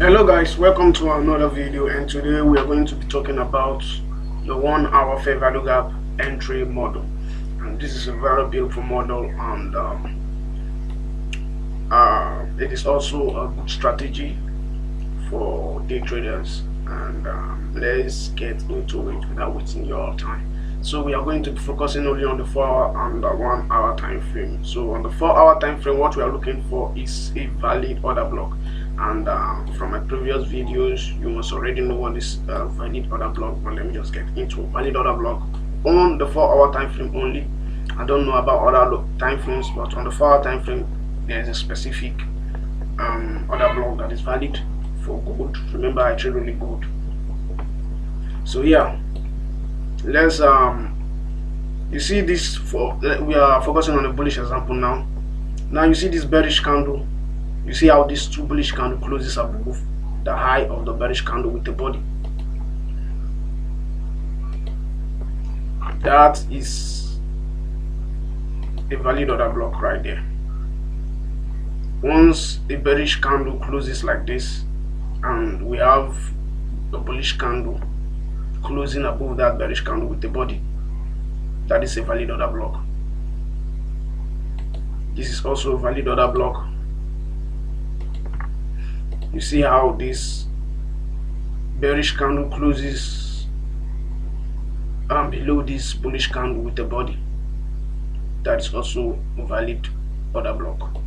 Hello guys, welcome to another video, and today we are going to be talking about the 1 hour fair value gap entry model. And this is a very beautiful model, and it is also a good strategy for day traders. And let's get into it without wasting your time. So we are going to be focusing only on the 4 hour and the 1 hour time frame. So on the 4 hour time frame, what we are looking for is a valid order block. And from my previous videos, you must already know what is valid order block. But let me just get into valid order block on the 4 hour time frame only. I don't know about other time frames, but on the 4 hour time frame, there is a specific order block that is valid for gold. Remember, I trade really gold. So yeah, let's you see this, we are focusing on a bullish example now. Now you see this bearish candle. You see how this two bullish candle closes above the high of the bearish candle with the body. That is a valid order block right there. Once a bearish candle closes like this, and we have a bullish candle closing above that bearish candle with the body, that is a valid order block. This is also a valid order block. You see how this bearish candle closes below this bullish candle with the body. That is also a valid order block.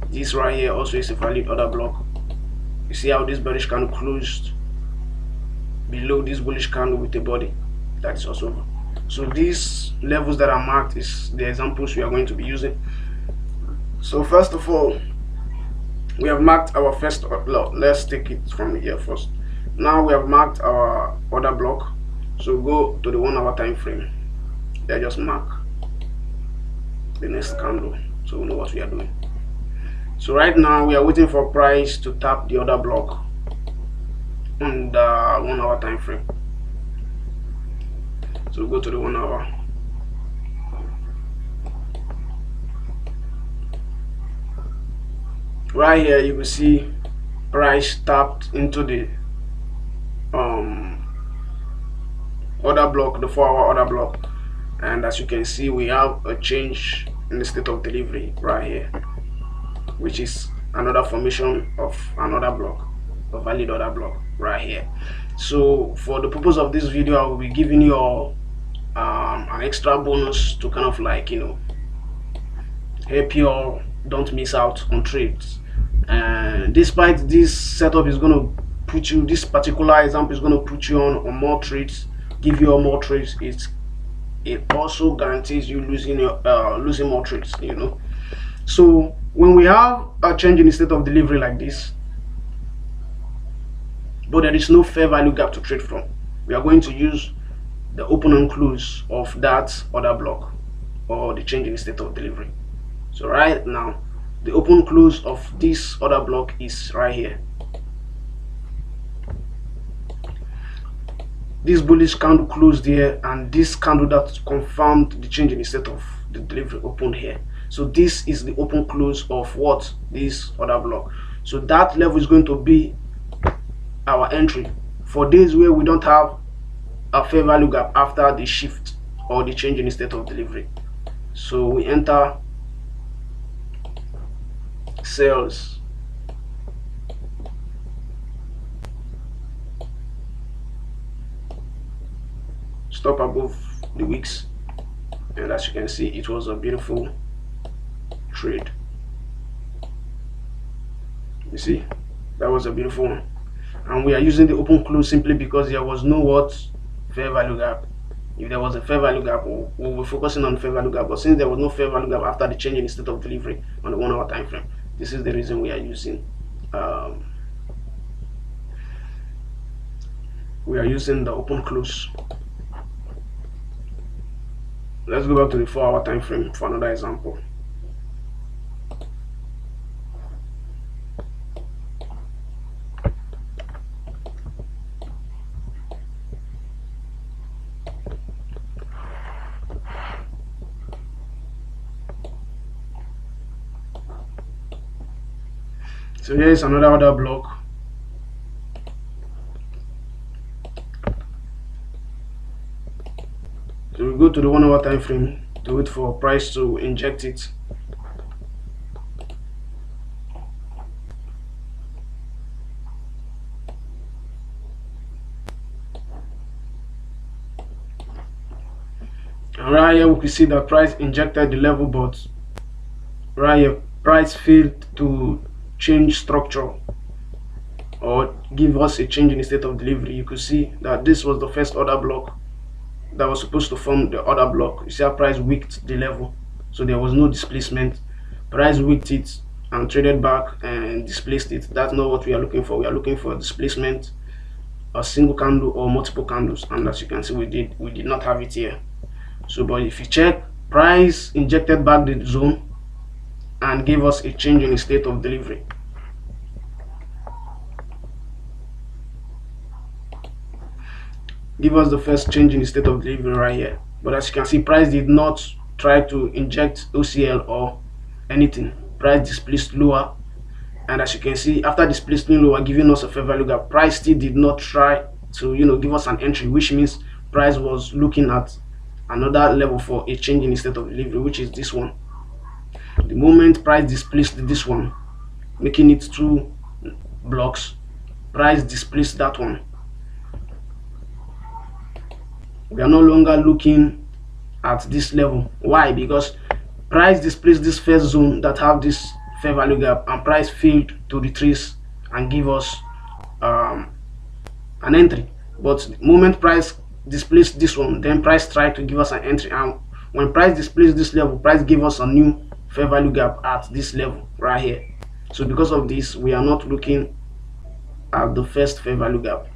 This right here also is a valid order block. You see how this bearish candle closed below this bullish candle with the body. That is also. So these levels that are marked is the examples we are going to be using. So first of all, we have marked our first order. Let's take it from here first. Now we have marked our order block. So go to the 1 hour time frame. Then just mark the next candle, so we know what we are doing. So right now we are waiting for price to tap the order block on the 1 hour time frame. So go to the 1 hour. Right here you will see price tapped into the order block, the 4 hour order block, and as you can see, we have a change in the state of delivery right here, which is another formation of another block, a valid order block right here. So for the purpose of this video, I will be giving you all an extra bonus to kind of, like, you know, help you all don't miss out on trades. And despite this setup is going to put you, this particular example is going to put you on more trades, give you more trades. It also guarantees you losing more trades, you know. So when we have a change in the state of delivery like this, but there is no fair value gap to trade from, we are going to use the open and close of that order block or the change in the state of delivery. So right now, the open close of this order block is right here. This bullish candle closed here, and this candle that confirmed the change in the state of the delivery opened here. So this is the open close of what? This order block. So that level is going to be our entry for days where we don't have a fair value gap after the shift or the change in the state of delivery. So we enter sales, stop above the wicks, and as you can see, it was a beautiful trade. You see, that was a beautiful one, and we are using the open close simply because there was no fair value gap. If there was a fair value gap, we were focusing on fair value gap, but since there was no fair value gap after the change in the state of delivery on the 1 hour time frame, this is the reason we are using the open close. Let's go back to the 4 hour time frame for another example. So here is another order block to the 1 hour time frame to wait for price to inject it. And right here we can see that price injected the level, but right here price failed to change structure or give us a change in the state of delivery. You could see that this was the first order block that was supposed to form the order block. You see how price wicked the level, so there was no displacement. Price wicked it and traded back and displaced it. That's not what we are looking for. We are looking for displacement, a single candle or multiple candles, and as you can see we did not have it here. So but if you check, price injected back the zone and gave us a change in the state of delivery. Give us the first change in the state of delivery right here. But as you can see, price did not try to inject OCL or anything. Price displaced lower, and as you can see, after displacing lower, giving us a fair value gap, price still did not try to give us an entry, which means price was looking at another level for a change in the state of delivery, which is this one. The moment price displaced this one, making it 2 blocks, price displaced that one. We are no longer looking at this level. Why? Because price displaced this first zone that have this fair value gap, and price failed to retrace and give us an entry. But the moment price displaced this one, then price tried to give us an entry, and when price displaced this level, price gave us a new fair value gap at this level right here. So because of this, we are not looking at the first fair value gap.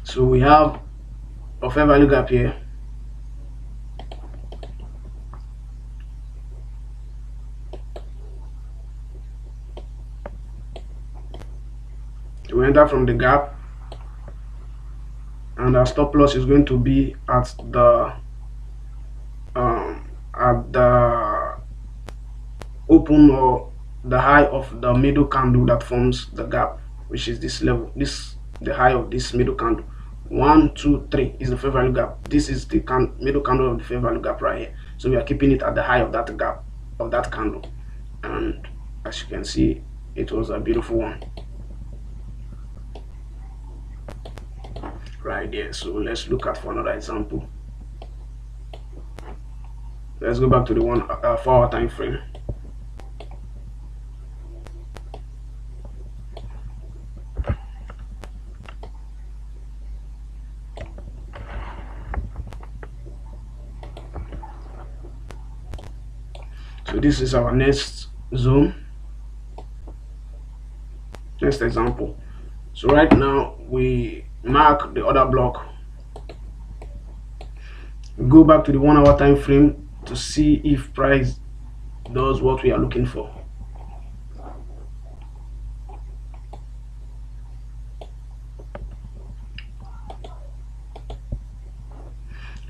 So we have a fair value gap here. We enter from the gap, and our stop loss is going to be at the open or the high of the middle candle that forms the gap, which is this level. The high of this middle candle. 1, 2, 3 is the fair value gap. This is the middle candle of the fair value gap right here. So we are keeping it at the high of that gap, of that candle, and as you can see, it was a beautiful one right there. So let's look at for another example. Let's go back to the 1 4 hour time frame. So this is our next zone, next example. So right now we mark the order block. We go back to the 1 hour time frame to see if price does what we are looking for.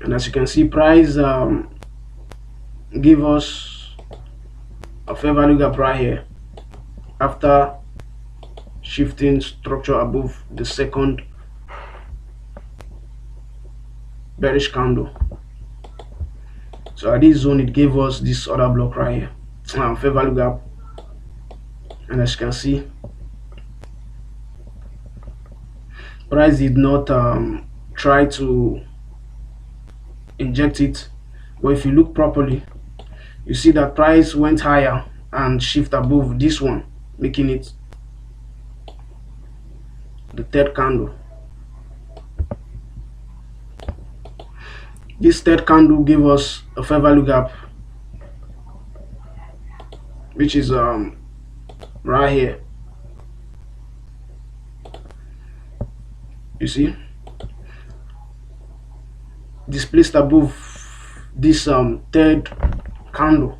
And as you can see, price give us a fair value gap right here after shifting structure above the second bearish candle. So at this zone, it gave us this order block right here, fair value gap, and as you can see, price did not try to inject it. But if you look properly, you see that price went higher and shift above this one, making it the third candle. This third candle gave us a fair value gap, which is right here. You see, displaced above this third candle.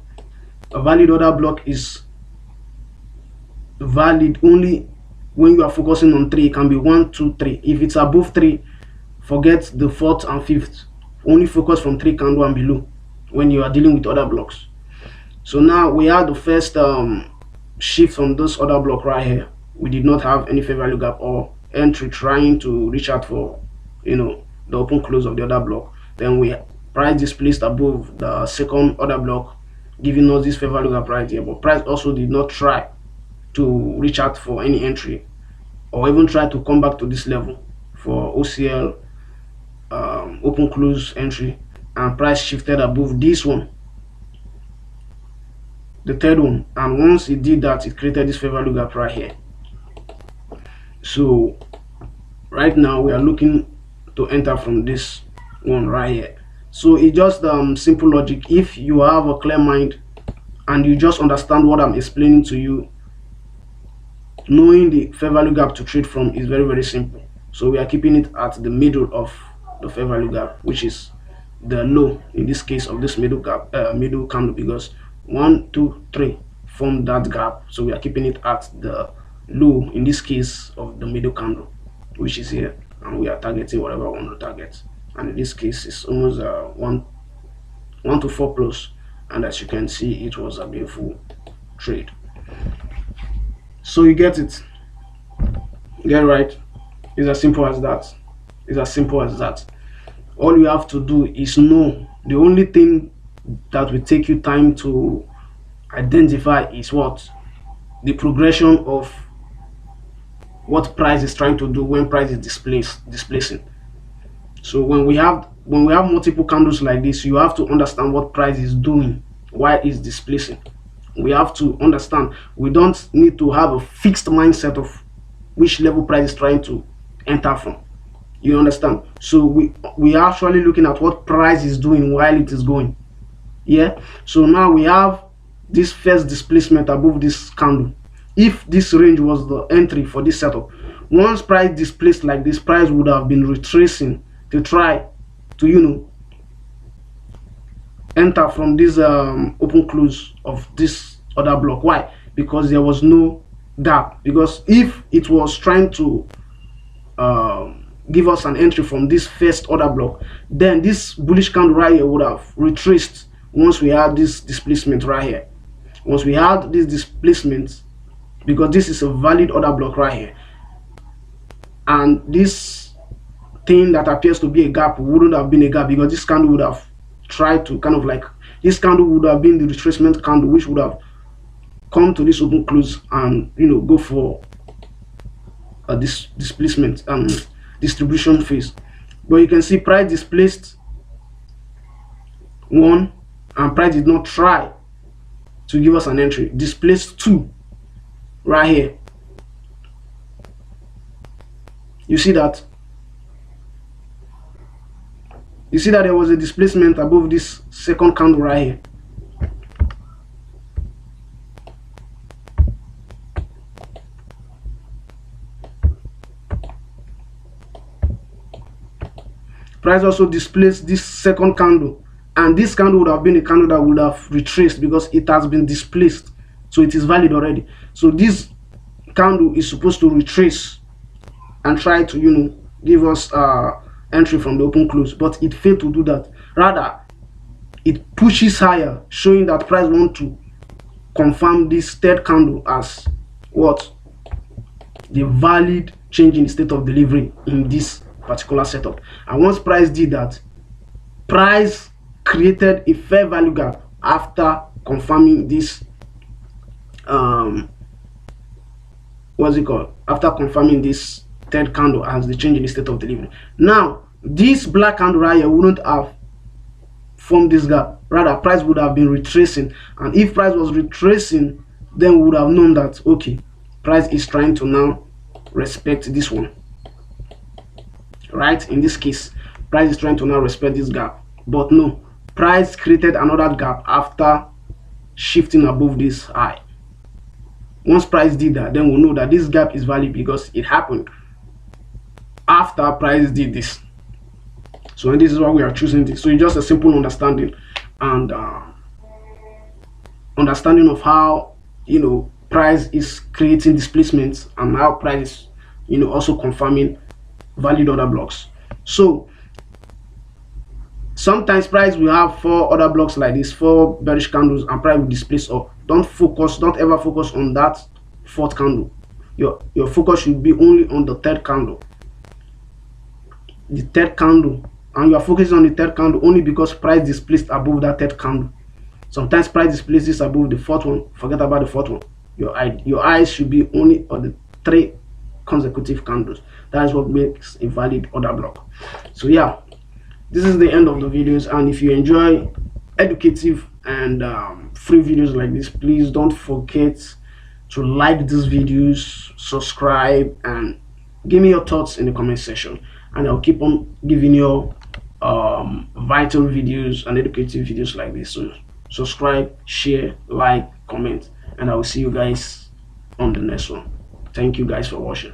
A valid order block is valid only when you are focusing on 3. It can be 1, 2, 3. If it's above 3, forget the 4th and 5th. Only focus from 3 candle and below. when you are dealing with other blocks. So now we had the first shift from this other block right here. We did not have any fair value gap or entry trying to reach out for, you know, the open close of the other block. Then we price displaced above the second other block, giving us this fair value gap right here. But price also did not try to reach out for any entry or even try to come back to this level for OCL open close entry, and price shifted above this one, the third one, and once it did that, it created this fair value gap right here. So right now we are looking to enter from this one right here. So it's just simple logic. If you have a clear mind and you just understand what I'm explaining to you, knowing the fair value gap to trade from is very, very simple. So we are keeping it at the middle of the fair value gap, which is the low in this case of this middle gap, middle candle, because 1, 2, 3 form that gap. So we are keeping it at the low in this case of the middle candle, which is here, and we are targeting whatever we want to target. And in this case, it's almost 1 to 4 plus, and as you can see, it was a beautiful trade. So you get it. Get right. It's as simple as that. It's as simple as that. All you have to do is know. The only thing that will take you time to identify is what? The progression of what price is trying to do when price is displacing. So when we have multiple candles like this, you have to understand what price is doing, why it's displacing. We have to understand. We don't need to have a fixed mindset of which level price is trying to enter from. You understand? So we are actually looking at what price is doing while it is going. Yeah. So now we have this first displacement above this candle. If this range was the entry for this setup, once price displaced like this, price would have been retracing to try to, you know, enter from this open close of this other block. Why? Because there was no gap. Because if it was trying to give us an entry from this first order block, then this bullish candle right here would have retraced once we had this displacement right here. Once we had this displacement, because this is a valid order block right here, and this thing that appears to be a gap wouldn't have been a gap, because this candle would have tried to kind of like, this candle would have been the retracement candle, which would have come to this open close and, you know, go for this displacement and distribution phase. But you can see price displaced one, and price did not try to give us an entry. Displaced two right here. You see that? You see that there was a displacement above this second candle right here. Price also displaced this second candle, and this candle would have been a candle that would have retraced because it has been displaced, so it is valid already. So this candle is supposed to retrace and try to, you know, give us entry from the open close, but it failed to do that. Rather, it pushes higher, showing that price want to confirm this third candle as what? The valid change in the state of delivery in this particular setup. And once price did that, price created a fair value gap after confirming this what's it called, after confirming this third candle as the change in the state of delivery. Now this black candle right here wouldn't have formed this gap, rather price would have been retracing, and if price was retracing, then we would have known that okay, price is trying to now respect this one. Right, in this case, price is trying to now respect this gap, but no, price created another gap after shifting above this high. Once price did that, then we'll know that this gap is valid because it happened after price did this. So this is why we are choosing this. So it's just a simple understanding and understanding of how, you know, price is creating displacements and how price is, you know, also confirming valid order blocks. So Sometimes price will have 4 other blocks like this, 4 bearish candles, and price will displace up. Don't ever focus on that 4th candle. Your focus should be only on the 3rd candle. The 3rd candle, and you are focusing on the 3rd candle only because price displaced above that 3rd candle. Sometimes price displaces above the 4th one. Forget about the 4th one. Your eyes should be only on the 3 consecutive candles. That is what makes a valid order block. So yeah, this is the end of the videos, and if you enjoy educative and free videos like this, please don't forget to like these videos, subscribe, and give me your thoughts in the comment section, and I'll keep on giving you vital videos and educative videos like this. So subscribe, share, like, comment, and I will see you guys on the next one. Thank you guys for watching.